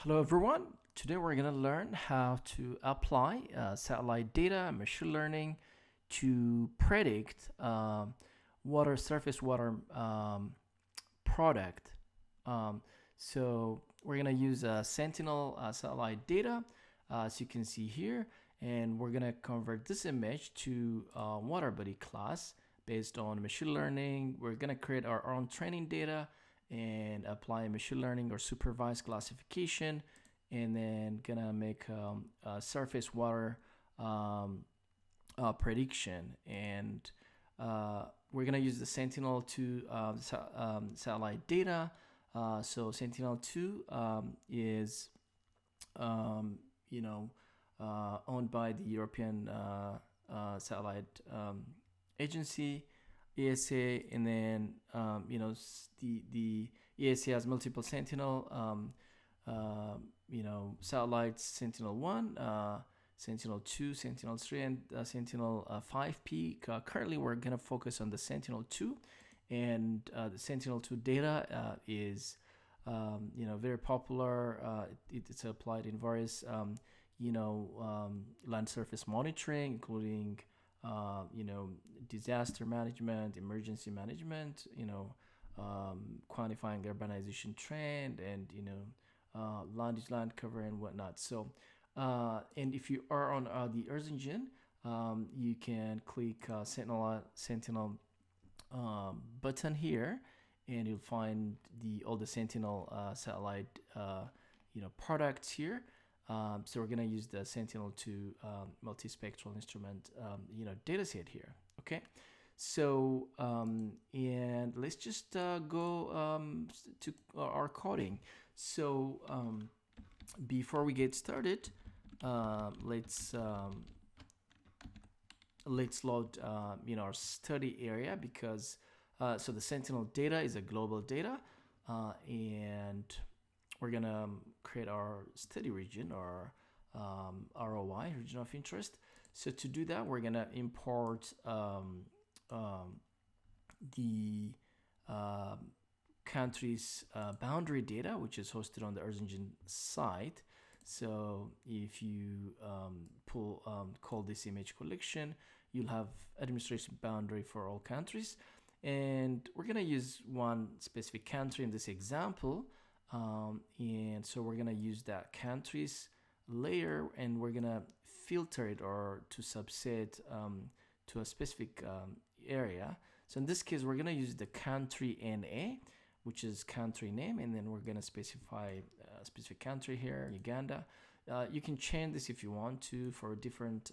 Hello everyone. Today we're going to learn how to apply satellite data, machine learning to predict water surface water product. Um, so we're going to use Sentinel satellite data, as you can see here, and we're going to convert this image to water body class based on machine learning. We're going to create our own training data and apply machine learning or supervised classification, and then gonna make a surface water um, prediction. And we're gonna use the Sentinel 2 satellite data. So Sentinel 2 is um, you know owned by the European satellite agency, ESA, and then the ESA has multiple Sentinel satellites: Sentinel 1, Sentinel 2, Sentinel 3, and Sentinel 5P. Currently, we're gonna focus on the Sentinel 2, and the Sentinel 2 data is very popular. It's applied in various land surface monitoring, including disaster management, emergency management, quantifying urbanization trend, and land cover and whatnot. So, and if you are on the Earth Engine, you can click Sentinel button here, and you'll find all the Sentinel satellite products here. So we're gonna use the Sentinel-2 multispectral instrument data set here. Okay, so and let's just go to our coding. So before we get started, let's load our study area, because so the Sentinel data is a global data, and we're gonna create our study region, or ROI, region of interest. So to do that, we're gonna import the country's boundary data, which is hosted on the Earth Engine site. So if you call this image collection, you'll have administration boundary for all countries. And we're gonna use one specific country in this example. And so we're gonna use that countries layer, and we're gonna filter it or to subset to a specific area. So in this case, we're gonna use the country NA, which is country name, and then we're gonna specify a specific country here, Uganda. You can change this if you want to for a different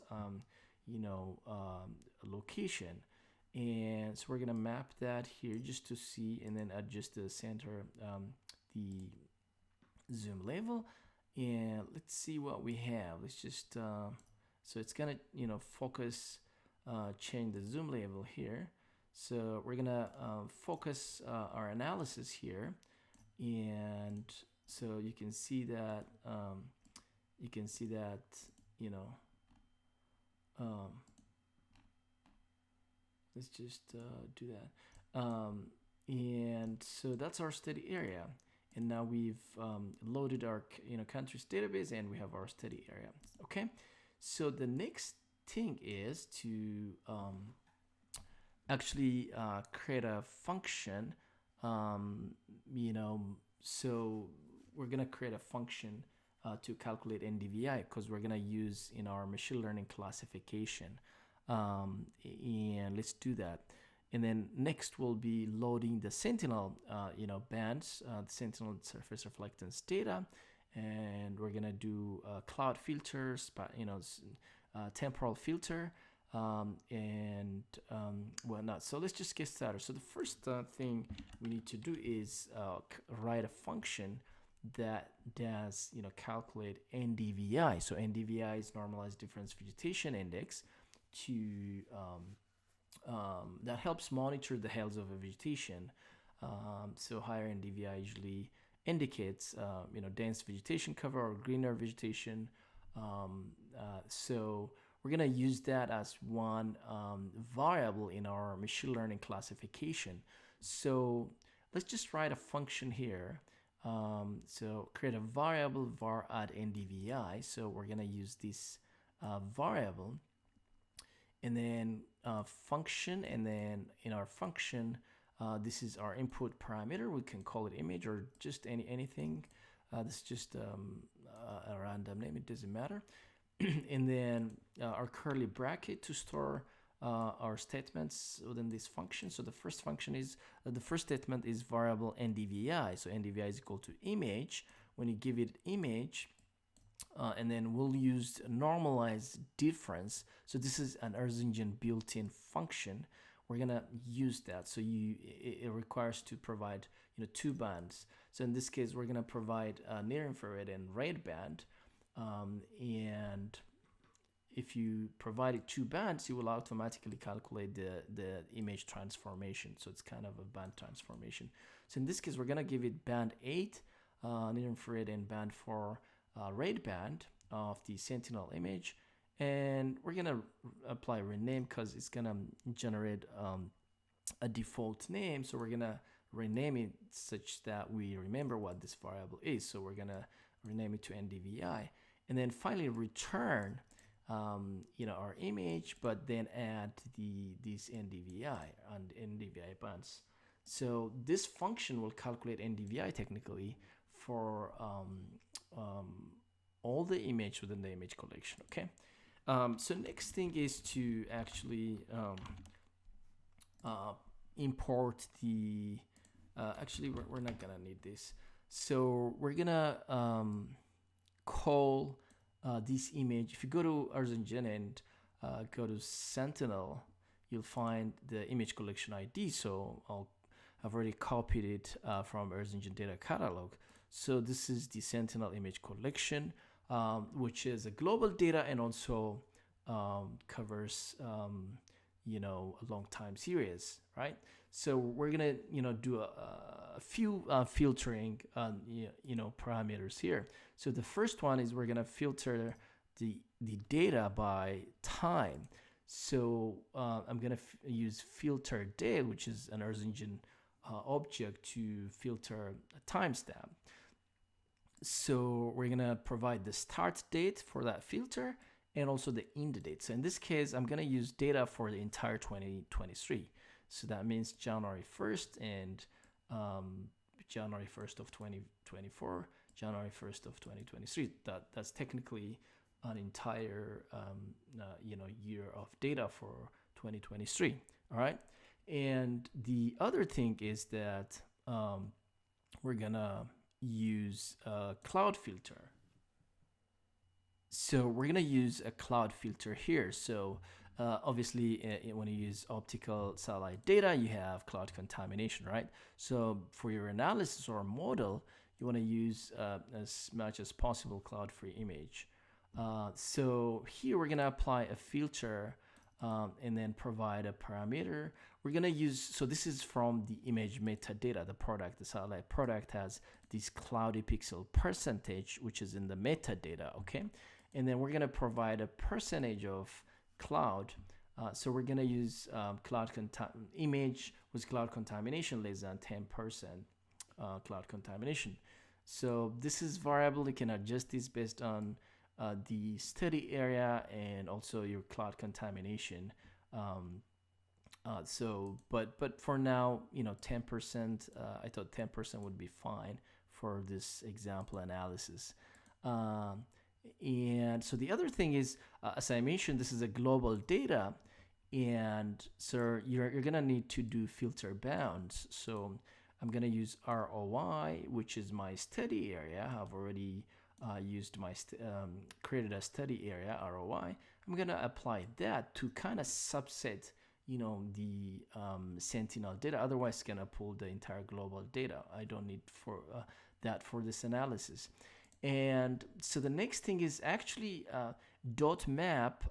location. And so we're gonna map that here just to see, and then adjust the center, the zoom level, and let's see what we have. Let's just so it's gonna focus, change the zoom level here. So we're gonna focus our analysis here, and so you can see that let's just do that. And so that's our study area, and now we've loaded our countries database, and we have our study area. Okay, so the next thing is to actually create a function. So we're gonna create a function to calculate NDVI, because we're gonna use in our machine learning classification. And let's do that. And then next we'll be loading the Sentinel bands, the Sentinel surface reflectance data, and we're gonna do cloud filters, temporal filter, and whatnot. So let's just get started. So the first thing we need to do is write a function that does calculate NDVI. So NDVI is normalized difference vegetation index, to that helps monitor the health of a vegetation. So higher NDVI usually indicates dense vegetation cover or greener vegetation. So we're gonna use that as one variable in our machine learning classification. So let's just write a function here So create a variable var add ndvi. So we're gonna use this variable, and then function, and then in our function, this is our input parameter. We can call it image or just anything. This is just a random name, it doesn't matter. And then our curly bracket to store our statements within this function. So the first function is the first statement is variable ndvi. So ndvi is equal to image. When you give it image, and then we'll use normalized difference. So this is an Erzingen built-in function. We're gonna use that. So it requires to provide two bands. So in this case, we're gonna provide near infrared and red band. And if you provide two bands, you will automatically calculate the image transformation. So it's kind of a band transformation. So in this case, we're gonna give it band 8 near infrared and band 4 red band of the Sentinel image, and we're gonna apply rename because it's gonna generate a default name. So we're gonna rename it such that we remember what this variable is. So we're gonna rename it to ndvi, and then finally return our image, but then add these ndvi and ndvi bands. So this function will calculate ndvi technically for all the image within the image collection. Okay. So next thing is to actually import the actually we're not gonna need this. So we're gonna call this image. If you go to Erzingen and go to Sentinel, you'll find the image collection ID. So I've already copied it from Erzingen data catalog. So this is the Sentinel image collection, which is a global data and also covers a long time series, right? So we're gonna do a few filtering parameters here. So the first one is we're gonna filter the data by time. So I'm gonna use filter date, which is an Erzingen object to filter a timestamp. So we're gonna provide the start date for that filter and also the end date. So in this case, I'm gonna use data for the entire 2023. So that means January 1st and January 1st of 2024, January 1st of 2023. That's technically an entire year of data for 2023. All right. And the other thing is that we're gonna use a cloud filter. So we're gonna use a cloud filter here. So obviously when you use optical satellite data, you have cloud contamination, right? So for your analysis or model, you want to use as much as possible cloud-free image. So here we're gonna apply a filter and then provide a parameter. We're gonna use, so this is from the image metadata, the product, the satellite product has this cloudy pixel percentage, which is in the metadata, okay? And then we're gonna provide a percentage of cloud. So we're gonna use image with cloud contamination less than 10% cloud contamination. So this is variable, you can adjust this based on the study area and also your cloud contamination. But for now, 10%, I thought 10% would be fine for this example analysis. And so the other thing is, as I mentioned, this is a global data, and so you're gonna need to do filter bounds. So I'm gonna use ROI, which is my study area. I've already used my created a study area, ROI. I'm gonna apply that to kind of subset the Sentinel data. Otherwise it's gonna pull the entire global data. I don't need for that for this analysis. And so the next thing is actually .map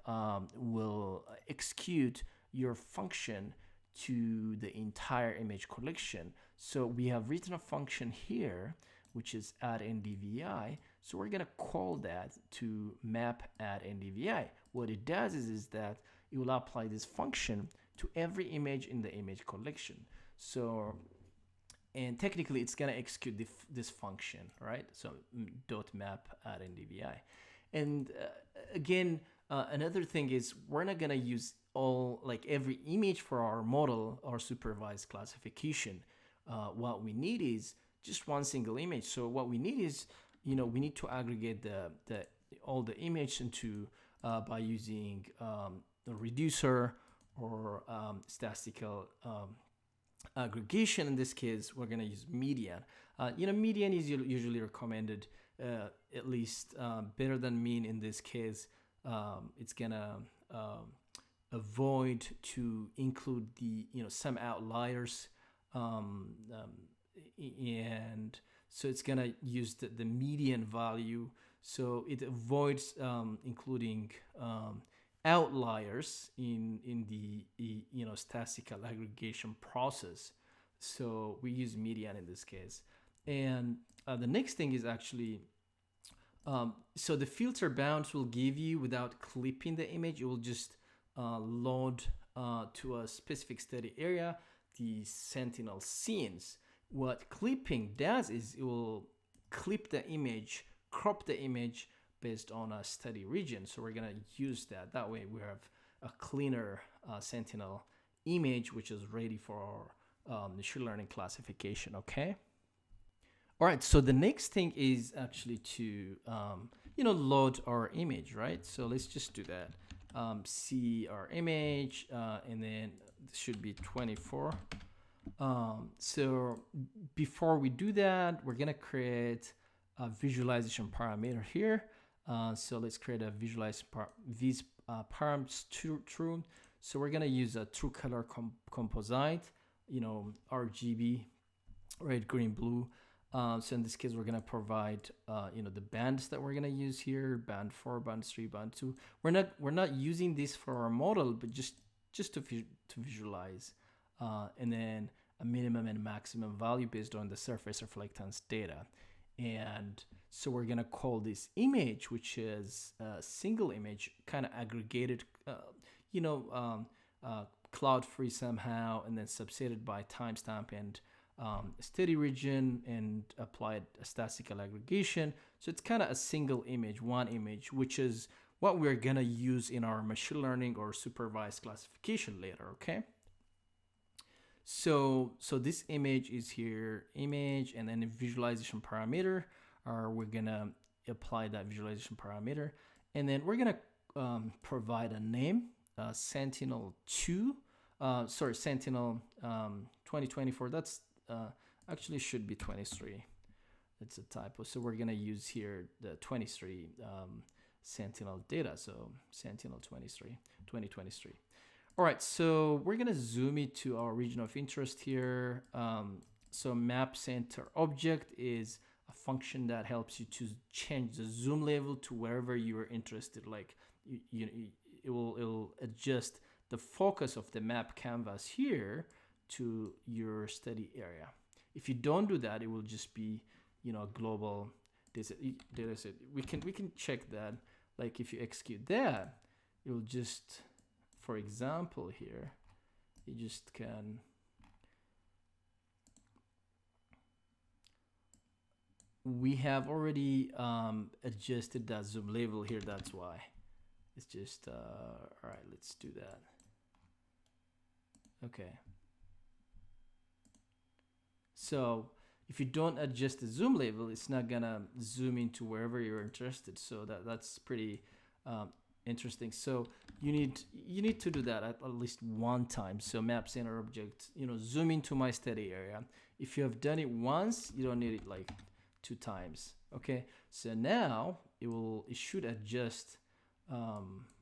will execute your function to the entire image collection. So we have written a function here, which is add ndvi. So we're gonna call that to map add ndvi. What it does is that it will apply this function to every image in the image collection. So and technically it's gonna execute this function, right? So dot map at ndvi. And again, another thing is we're not gonna use all like every image for our model or supervised classification. What we need is just one single image. So what we need is, we need to aggregate the all the image into by using a reducer or statistical aggregation. In this case, we're going to use median. Median is usually recommended, at least better than mean in this case. It's going to avoid to include the some outliers, and so it's going to use the median value, so it avoids including outliers in the statistical aggregation process. So we use median in this case. And the next thing is actually so the filter bounds will give you, without clipping the image, it will just load to a specific study area the Sentinel scenes. What clipping does is it will clip the image, crop the image based on a study region. So we're gonna use that. That way we have a cleaner Sentinel image, which is ready for our machine learning classification. Okay. All right. So the next thing is actually to load our image, right? So let's just do that. See our image, and then this should be 24. So before we do that, we're gonna create a visualization parameter here. So let's create a vis params true. So we're gonna use a true color composite, RGB, red, green, blue. So in this case, we're gonna provide the bands that we're gonna use here: band 4, band 3, band 2. We're not using this for our model, but just to visualize, and then a minimum and maximum value based on the surface reflectance data. And so we're gonna call this image, which is a single image, kind of aggregated, cloud-free somehow, and then subsetted by timestamp and study region, and applied a statistical aggregation. So it's kind of a single image, one image, which is what we're gonna use in our machine learning or supervised classification later. Okay. So this image is here, image, and then a visualization parameter, or we're gonna apply that visualization parameter, and then we're gonna provide a name, Sentinel 2, Sentinel 2024. That's actually should be 23. It's a typo. So we're gonna use here the 23 Sentinel data. So Sentinel 2023. All right, so we're gonna zoom it to our region of interest here. So map center object is a function that helps you to change the zoom level to wherever you are interested. Like it will adjust the focus of the map canvas here to your study area. If you don't do that, it will just be a global data set. We can check that. Like if you execute that, it will just, for example, here, you just can we have already adjusted that zoom level here. That's why it's just all right, let's do that. Okay, so if you don't adjust the zoom level, it's not gonna zoom into wherever you're interested. So that's pretty interesting. So you need to do that at least one time. So map center object, zoom into my study area. If you have done it once, you don't need it like 2 times. Okay, so now it should adjust.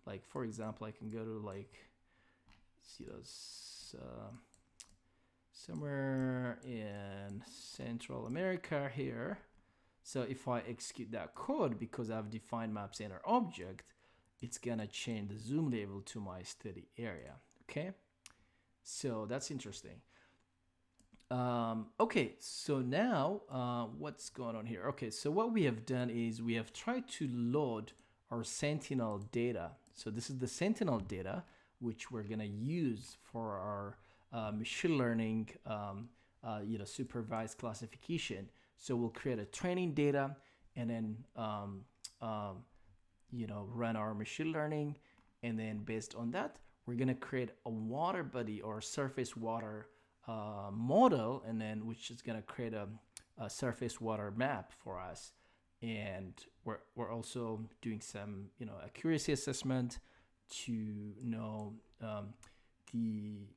Like for example, I can go to see those somewhere in Central America here. So if I execute that code, because I've defined map center object, it's gonna change the zoom level to my study area. Okay, so that's interesting. Okay, so now what's going on here? Okay, so what we have done is we have tried to load our Sentinel data. So this is the Sentinel data which we're gonna use for our machine learning supervised classification. So we'll create a training data and then run our machine learning, and then based on that we're going to create a water body or surface water model, and then which is going to create a surface water map for us. And we're also doing some accuracy assessment to know the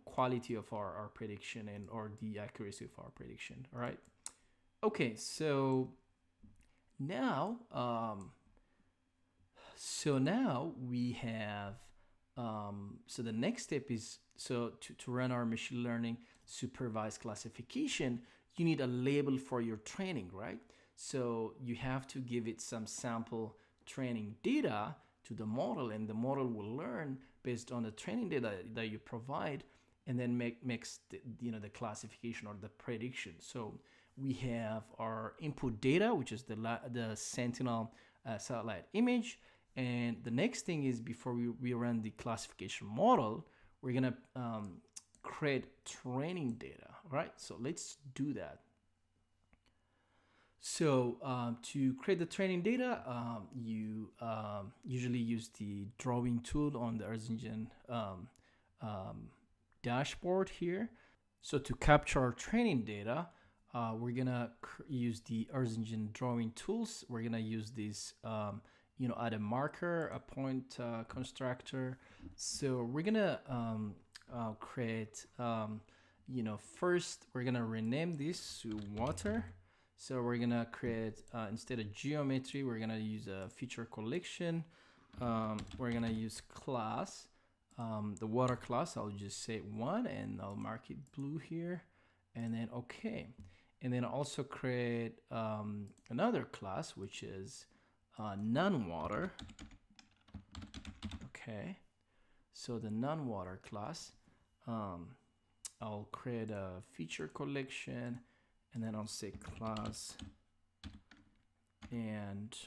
quality of our prediction and or the accuracy of our prediction. All right. Okay, so now we have so the next step is to run our machine learning supervised classification. You need a label for your training, right? So you have to give it some sample training data to the model, and the model will learn based on the training data that you provide, and then makes the classification or the prediction. So we have our input data, which is the Sentinel satellite image. And the next thing is, before we run the classification model, we're gonna create training data, right? So let's do that. So to create the training data, you usually use the drawing tool on the Earth Engine dashboard here. So to capture our training data, we're gonna use the Earth Engine drawing tools. We're gonna use this add a marker, a point constructor. So we're gonna create first we're gonna rename this to water. So we're gonna create instead of geometry, we're gonna use a feature collection. We're gonna use class, the water class. I'll just say 1 and I'll mark it blue here, and then okay. And then also create another class which is non-water. Okay, so the non-water class, I'll create a feature collection, and then I'll say class and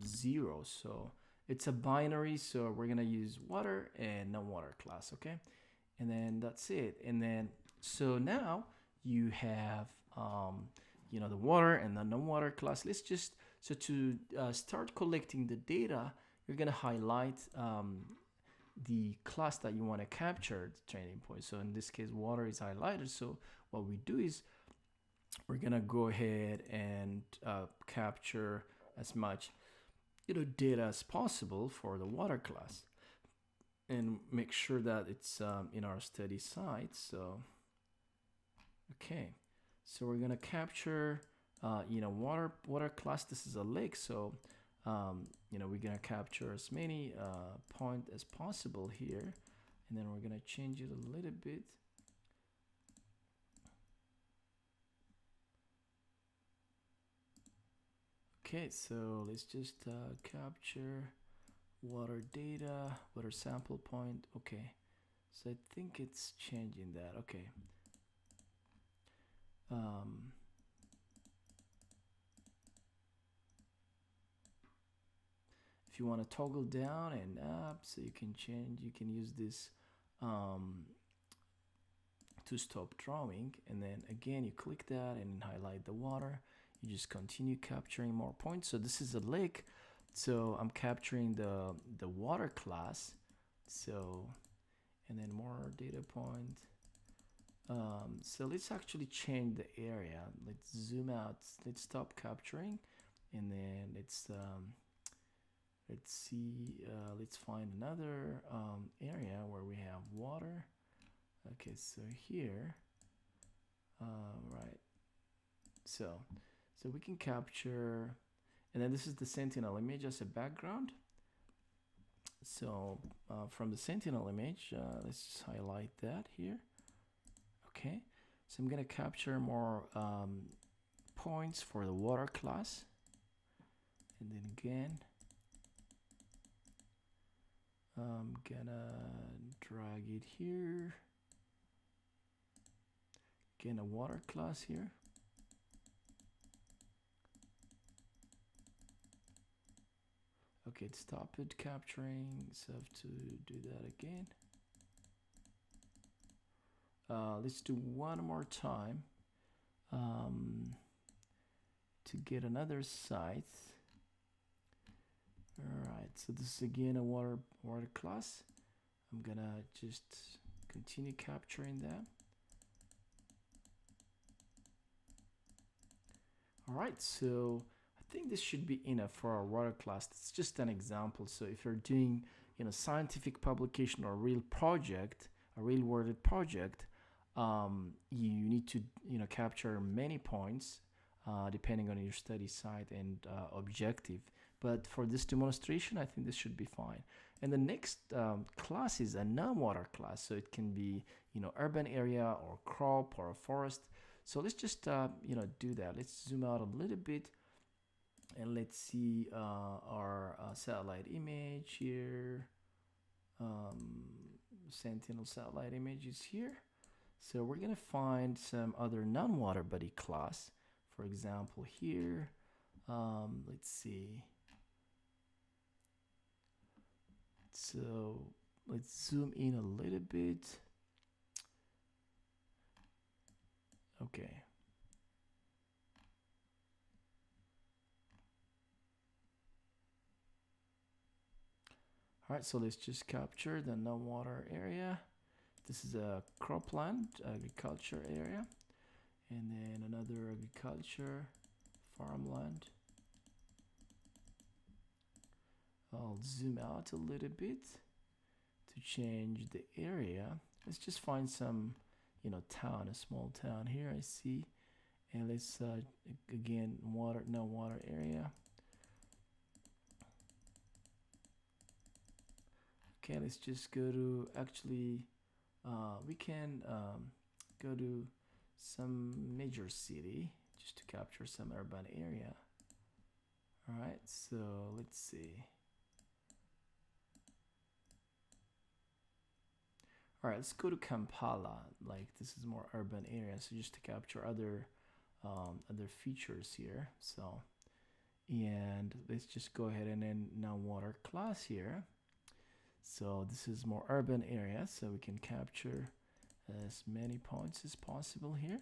0. So it's a binary, so we're gonna use water and non-water class. Okay, and then that's it. And then so now you have the water and the non-water class. Let's just to start collecting the data, you're gonna highlight the class that you want to capture the training point. So in this case, water is highlighted. So what we do is we're gonna go ahead and capture as much data as possible for the water class, and make sure that it's in our study site. So okay, so we're gonna capture water class. This is a lake, so we're gonna capture as many points as possible here, and then we're gonna change it a little bit. Okay, so let's just capture water data, water sample point. Okay, so I think it's changing that. Okay. If you want to toggle down and up, so you can change, you can use this to stop drawing, and then again you click that and highlight the water. You just continue capturing more points. So this is a lake, so I'm capturing the water class. So, and then more data point. So let's actually change the area. Let's zoom out. Let's stop capturing, and then let's see. Let's find another area where we have water. Okay, so here, right. So we can capture, and then this is the Sentinel image as a background. So from the Sentinel image, let's just highlight that here. Okay, so I'm gonna capture more points for the water class, and then again I'm gonna drag it here. Again, a water class here. Okay, stop it capturing, so I have to do that again. let's do one more time to get another site. All right, so this is again a water class. I'm gonna just continue capturing that. All right, so I think this should be enough for our water class. It's just an example. So if you're doing, scientific publication or a real project, a real world project, you need to, capture many points depending on your study site and objective. But for this demonstration, I think this should be fine. And the next class is a non-water class. So it can be, urban area or crop or a forest. So let's just, do that. Let's zoom out a little bit and let's see our satellite image here. Sentinel satellite image is here. So we're going to find some other non-water body class. For example, here, let's see. So let's zoom in a little bit. Okay. All right, so let's just capture the non-water area. This is a cropland, agriculture area. And then another agriculture, farmland. I'll zoom out a little bit to change the area. Let's just find some, town, a small town here I see. And let's, again, no water area. Okay, let's just go to, actually, we can go to some major city just to capture some urban area. All right, so let's see. All right, let's go to Kampala. Like this is more urban area, so just to capture other features here. So, and let's just go ahead and then now water class here. So this is more urban area, so we can capture as many points as possible here.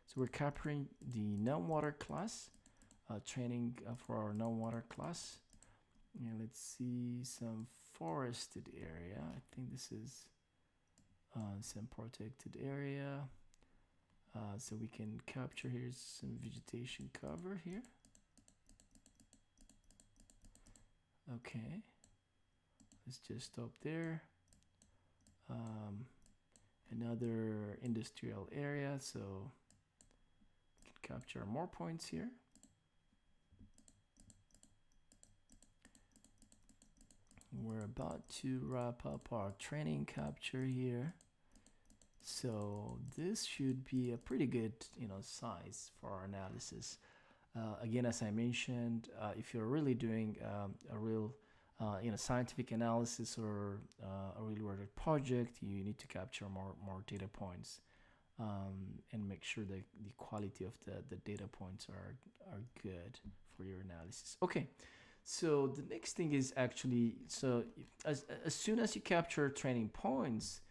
So we're capturing the non-water class, training for our non-water class. And let's see some forested area. I think this is some protected area. So we can capture here some vegetation cover here. Okay. Let's just stop there. Another industrial area, so we can capture more points here. We're about to wrap up our training capture here. So this should be a pretty good, size for our analysis. Again, as I mentioned, if you're really doing a real scientific analysis or a real world project, you need to capture more data points and make sure that the quality of the data points are good for your analysis. Okay, so the next thing is actually, so as soon as you capture training points,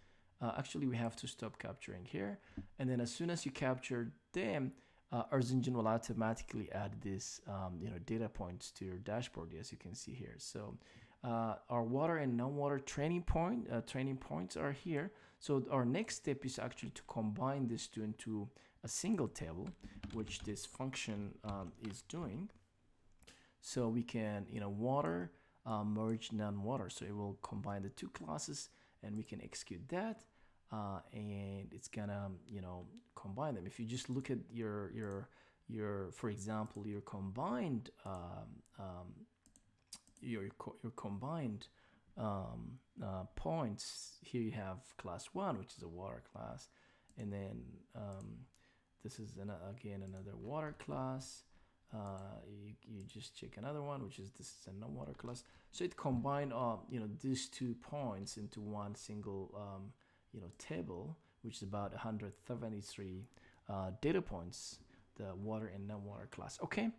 actually we have to stop capturing here, and then as soon as you capture them, our engine will automatically add this data points to your dashboard, as you can see here. So our water and non-water training points are here. So our next step is actually to combine this two into a single table, which this function is doing. So we can water merge non-water. So it will combine the two classes, and we can execute that. And it's gonna combine them. If you just look at your for example, your combined points, here you have class 1, which is a water class, and then this is again another water class. You just check another one, which is this is a non-water class. So it combined these 2 points into one single table, which is about 173 data points, the water and non-water class. Okay,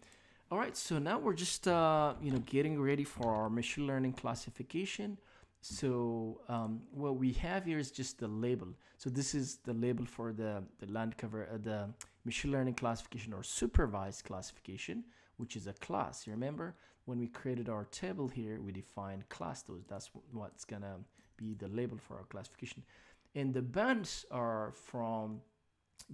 all right, so now we're just getting ready for our machine learning classification. So what we have here is just the label. So this is the label for the land cover, the machine learning classification or supervised classification, which is a class. You remember when we created our table here, we defined class. That's what's gonna be the label for our classification. And the bands are from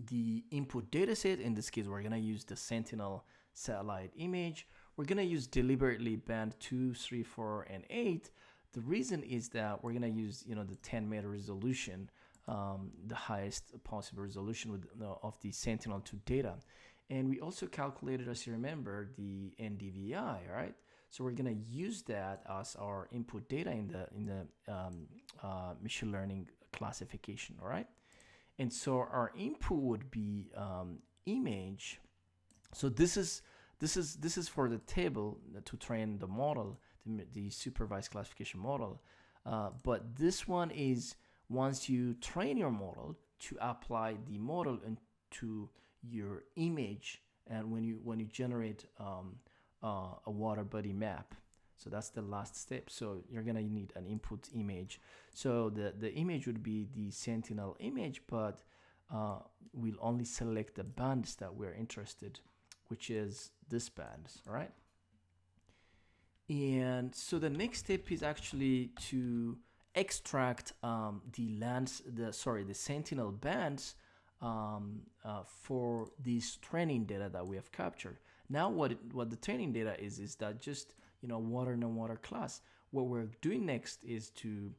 the input data set. In this case, we're gonna use the Sentinel satellite image. We're gonna use deliberately band 2, 3, 4, and 8. The reason is that we're gonna use, you know, the 10-meter resolution, the highest possible resolution with, of the Sentinel-2 data, and we also calculated, as you remember, the NDVI, right? So we're gonna use that as our input data in the machine learning classification, all right? And so our input would be image. So this is for the table to train the model, the supervised classification model. But this one is once you train your model to apply the model into your image, and when you generate a water body map. So that's the last step. So you're gonna need an input image. So the image would be the Sentinel image, but we'll only select the bands that we're interested, which is this bands, all right? And so the next step is actually to extract the Sentinel bands for this training data that we have captured. Now what the training data is that just, you know, water and non-water class. What we're doing next is to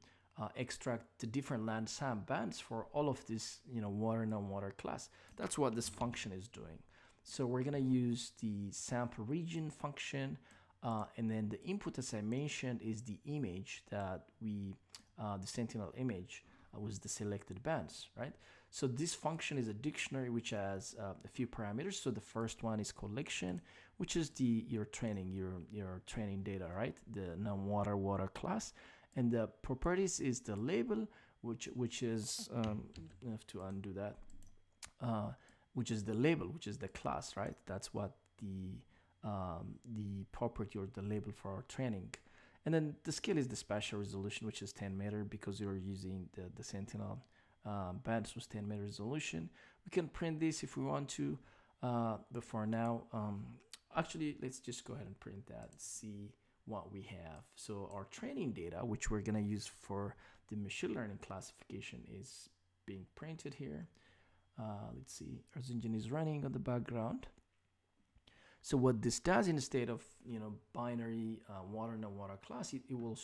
extract the different land SAM bands for all of this, you know, water and non-water class. That's what this function is doing. So we're gonna use the sample region function, and then the input, as I mentioned, is the image that the Sentinel image was the selected bands, right? So this function is a dictionary which has a few parameters. So the first one is collection, which is your training data, right? The non-water water class, and the properties is the label, which is I have to undo that. Which is the label, which is the class, right? That's what the property or the label for our training. And then the scale is the spatial resolution, which is 10 meter because you're using the Sentinel bands was 10 meter resolution. We can print this if we want to, but for now, actually, let's just go ahead and print that and see what we have. So our training data, which we're gonna use for the machine learning classification, is being printed here. Let's see, our engine is running on the background. So what this does, instead of, you know, binary water and non-water class, it will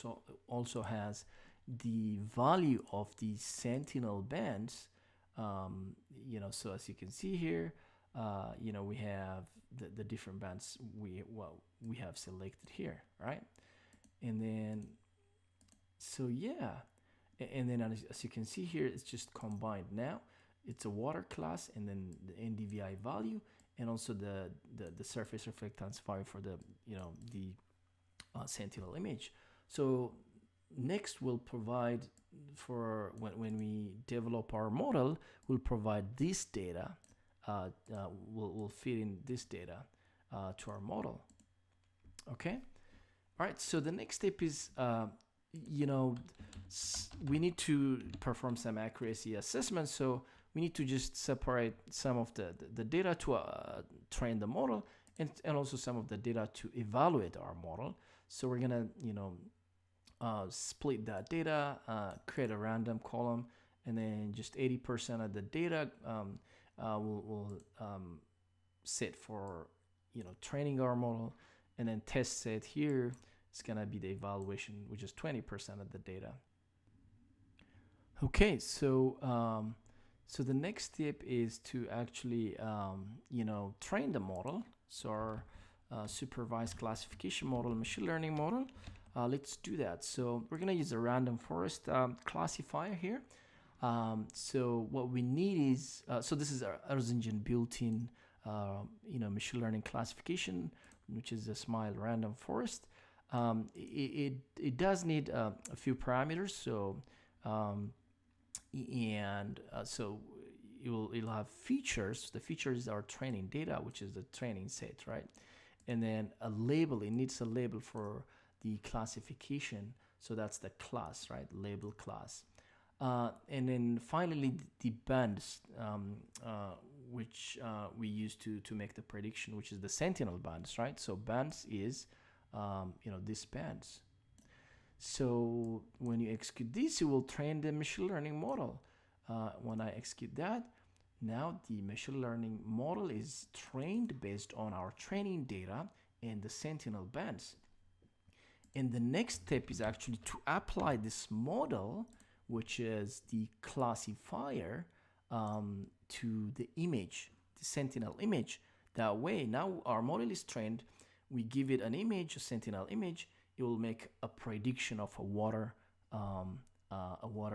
also has the value of the Sentinel bands. You know, so as you can see here, you know, we have the different bands we have selected here, right? And then, so yeah, and then as you can see here, it's just combined now. It's a water class, and then the NDVI value, and also the surface reflectance value for the, you know, the Sentinel image. So next we'll provide, for when we develop our model, we'll provide this data. We'll feed in this data to our model. Okay. All right. So the next step is, you know, we need to perform some accuracy assessment. So we need to just separate some of the data to train the model, and also some of the data to evaluate our model. So we're gonna, you know, split that data, create a random column, and then just 80% of the data we'll set for, you know, training our model, and then test set here is gonna be the evaluation, which is 20% of the data. Okay, so so the next step is to actually, you know, train the model. So our supervised classification model, machine learning model. Let's do that. So we're gonna use a random forest classifier here. So what we need is, so this is our engine built-in, you know, machine learning classification, which is a SMILE random forest. It does need a few parameters. So so it'll have features. The features are training data, which is the training set, right? And then a label. It needs a label for the classification. So that's the class, right? Label class. And then finally, the bands, which we use to make the prediction, which is the Sentinel bands, right? So bands is, these bands. So when you execute this, you will train the machine learning model. When I execute that, now the machine learning model is trained based on our training data and the Sentinel bands. And the next step is actually to apply this model, which is the classifier, to the image, the Sentinel image. That way, now our model is trained. We give it an image, a Sentinel image. It will make a prediction of a water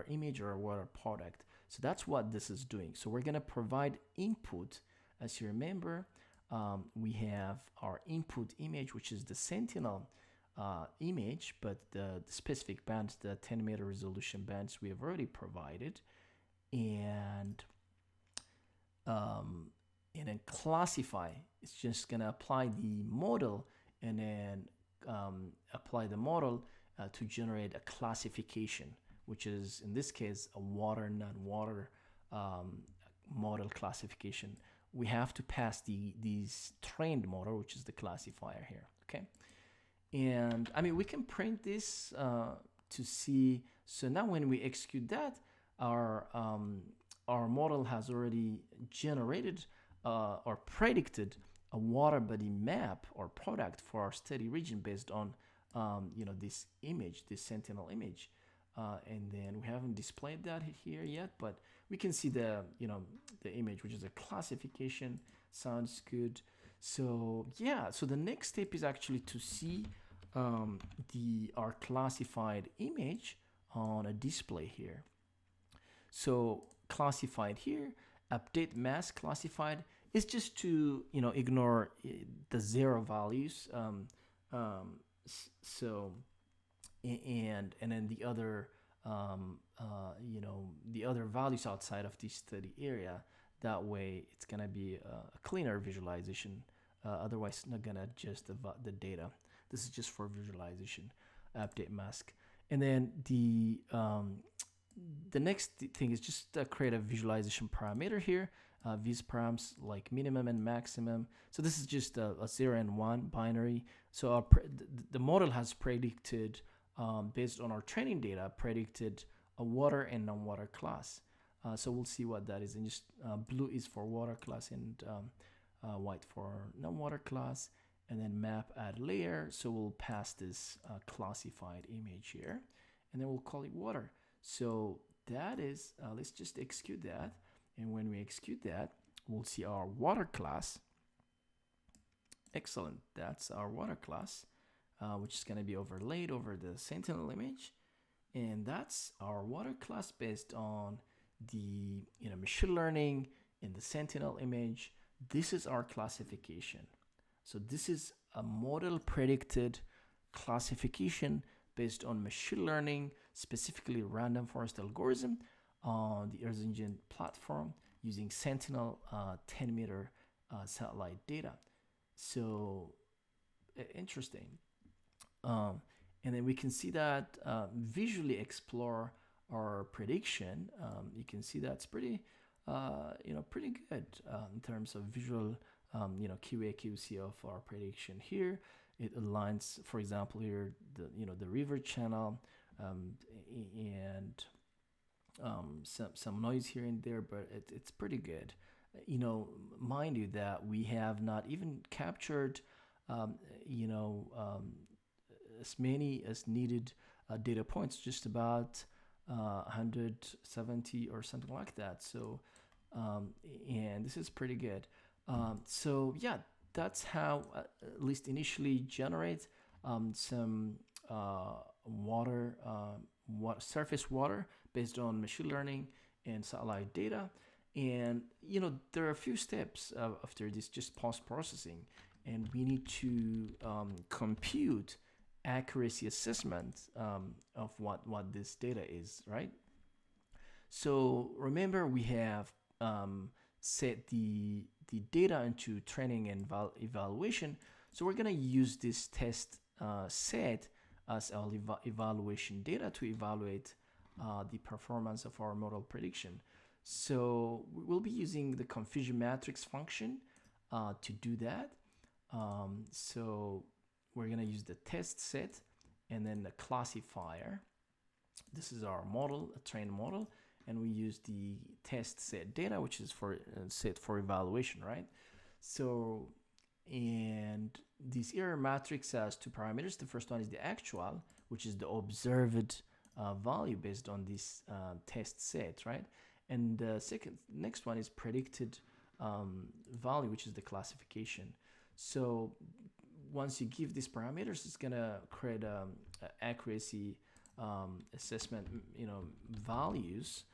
image or a water product. So that's what this is doing. So we're gonna provide input. As you remember, we have our input image, which is the Sentinel image, but the specific bands, the 10-meter resolution bands, we have already provided, and then classify. It's just gonna apply the model and then apply the model to generate a classification, which is in this case a water non-water model classification. We have to pass these trained model, which is the classifier here. Okay. And I mean, we can print this to see. So now when we execute that, our model has already generated or predicted a water body map or product for our study region based on this image, this Sentinel image. And then we haven't displayed that here yet, but we can see the image, which is a classification. Sounds good. So yeah, so the next step is actually to see our classified image on a display here. So classified here, update mask classified is just to ignore the zero values. So and then the other the other values outside of the study area. That way it's gonna be a cleaner visualization. Otherwise it's not gonna adjust the data. This is just for visualization. Update mask. And then the next thing is just create a visualization parameter here. These params like minimum and maximum. So this is just a 0 and 1 binary. So the model has predicted, based on our training data, predicted a water and non-water class. So we'll see what that is. And just blue is for water class and white for non-water class. And then map add layer. So we'll pass this classified image here, and then we'll call it water. So that is, let's just execute that. And when we execute that, we'll see our water class. Excellent. That's our water class, which is going to be overlaid over the Sentinel image. And that's our water class based on the machine learning in the Sentinel image. This is our classification. So this is a model predicted classification based on machine learning, specifically random forest algorithm on the Earth Engine platform using Sentinel 10-meter satellite data. So interesting. And then we can see that visually explore our prediction. You can see that's pretty pretty good in terms of visual QA QC of our prediction here. It aligns, for example, here the river channel and some noise here and there, but it's pretty good. Mind you that we have not even captured as many as needed data points, just about 170 or something like that. So and this is pretty good. So yeah, that's how at least initially generate some surface water based on machine learning and satellite data. And there are a few steps after this, just post-processing, and we need to compute accuracy assessment of what this data is, right? So remember, we have set the data into training and evaluation. So we're gonna use this test set as our evaluation data to evaluate the performance of our model prediction. So we'll be using the confusion matrix function to do that. So we're going to use the test set and then the classifier. This is our model, a trained model, and we use the test set data, which is for set for evaluation, right? So, and this error matrix has two parameters. The first one is the actual, which is the observed value based on this test set, right? And the next one is predicted value, which is the classification. So once you give these parameters, it's gonna create accuracy assessment, values.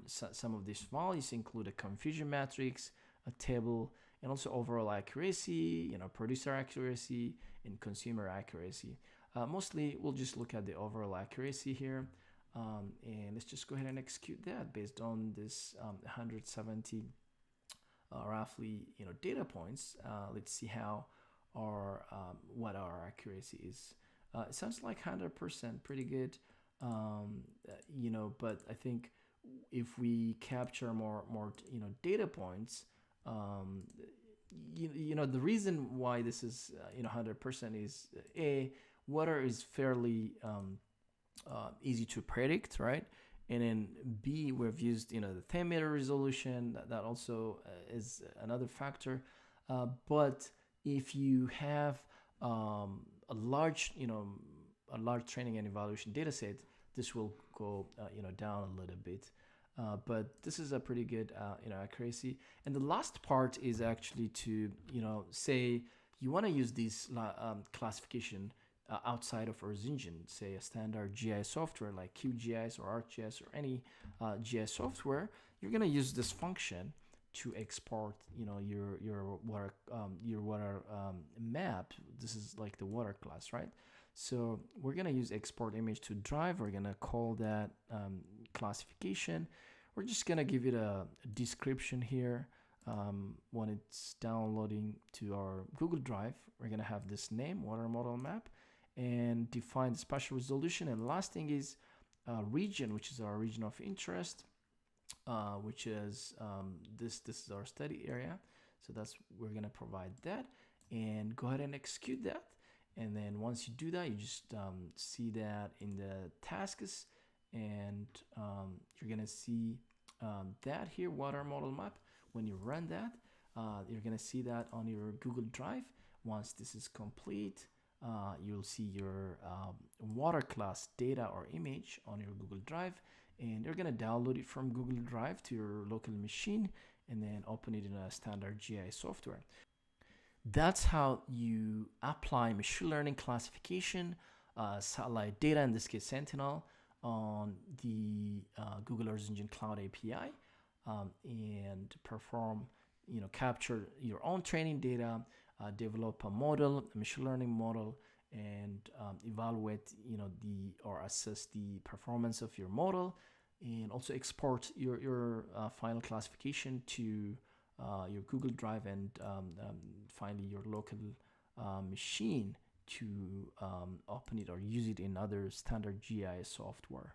Some of these values include a confusion matrix, a table, and also overall accuracy, producer accuracy, and consumer accuracy. Mostly, we'll just look at the overall accuracy here, and let's just go ahead and execute that based on this 170 roughly, data points. Let's see how our what our accuracy is. It sounds like 100%, pretty good, but I think if we capture more data points, the reason why this is 100% is water is fairly easy to predict, right? And then B, we've used the 10 meter resolution. That also is another factor. But if you have a large training and evaluation data set, this will go down a little bit. But this is a pretty good accuracy. And the last part is actually to say you want to use this classification outside of Earth Engine, say a standard GIS software like QGIS or ArcGIS or any GIS software. You're gonna use this function to export your water map. This is like the water class, right? So we're gonna use export image to drive. We're gonna call that classification. We're just gonna give it a description here. When it's downloading to our Google Drive, we're gonna have this name, water model map, and define the spatial resolution. And last thing is region, which is our region of interest, which is this is our study area. So we're gonna provide that and go ahead and execute that. And then once you do that, you just see that in the tasks, and you're gonna see that here, water model map. When you run that, you're gonna see that on your Google Drive. Once this is complete, you'll see your water class data or image on your Google Drive, and you're gonna download it from Google Drive to your local machine and then open it in a standard GIS software. That's how you apply machine learning classification, satellite data, in this case Sentinel, on the Google Earth Engine Cloud API, and perform, capture your own training data, develop a model, a machine learning model, and evaluate, or assess the performance of your model, and also export your final classification to your Google Drive, and finally your local machine to open it or use it in other standard GIS software.